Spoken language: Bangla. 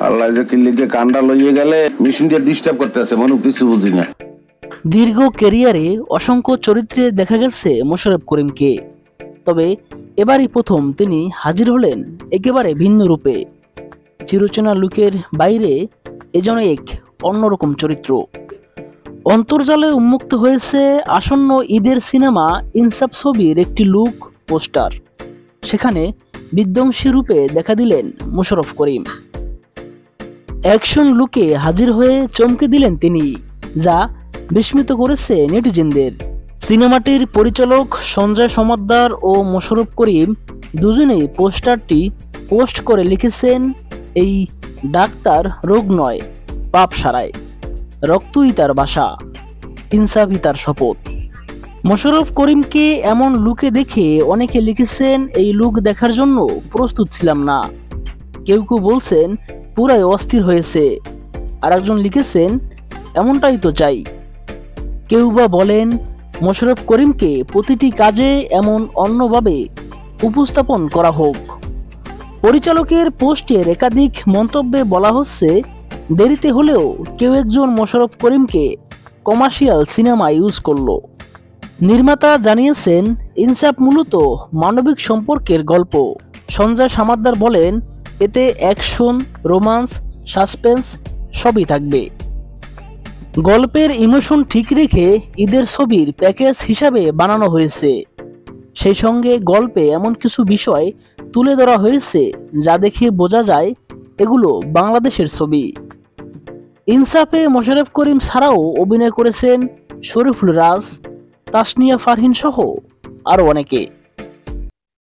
আল্লাহ যে কিল্লিকে কান্ডা লইয়ে গেলে মেশিনটা ডিস্টার্ব করতেছে, মনে কিছু বুঝি না। দীর্ঘ ক্যারিয়ারে অসংখ্য চরিত্রে দেখা গেছে মোশাররফ করিমকে, তবে এবারই প্রথম তিনি হাজির হলেন একেবারে ভিন্ন রূপে। চিরচেনা লুকের বাইরে এ যেন এক অন্যরকম চরিত্র। অন্তর্জালে উন্মুক্ত হয়েছে আসন্ন ঈদের সিনেমা ইনসাফ ছবির একটি লুক পোস্টার। সেখানে বিধ্বংসী রূপে দেখা দিলেন মোশাররফ করিম। অ্যাকশন লুকে হাজির হয়ে চমকে দিলেন তিনি, যা বিস্মিত করেছে নেটিজেনদের। সিনেমাটির পরিচালক সঞ্জয় সমাদ্দার ও মোশাররফ করিম দুজনেই পোস্টারটি পোস্ট করে লিখেছেন, এই ডাক্তার রোগ নয়, পাপ সারায়, রক্তই তার বাসা, ইনসাফই তার শপথ। মোশাররফ করিমকে এমন লুকে দেখে অনেকে লিখেছেন, এই লুক দেখার জন্য প্রস্তুত ছিলাম না। কেউ কেউ বলছেন পুরাই অস্থির হয়েছে, আর একজন লিখেছেন এমনটাই তো চাই। কেউ বা বলেন মোশাররফ করিমকে প্রতিটি কাজে এমন অন্যভাবে উপস্থাপন করা হোক। পরিচালকের পোস্টের একাধিক মন্তব্যে বলা হচ্ছে, দেরিতে হলেও কেউ একজন মোশাররফ করিমকে কমার্শিয়াল সিনেমা ইউজ করলো। নির্মাতা জানিয়েছেন, ইনসাফ মূলত মানবিক সম্পর্কের গল্প। সঞ্জয় সমাদ্দার বলেন, এতে অ্যাকশন, রোমান্স, সাসপেন্স সবই থাকবে। গল্পের ইমোশন ঠিক রেখে ঈদের ছবির প্যাকেজ হিসাবে বানানো হয়েছে। সেই সঙ্গে গল্পে এমন কিছু বিষয় তুলে ধরা হয়েছে যা দেখে বোঝা যায় এগুলো বাংলাদেশের ছবি। ইনসাফে মোশাররফ করিম ছাড়াও অভিনয় করেছেন শরীফুল রাজ, তাসনিয়া ফারহিন সহ আরও অনেকে।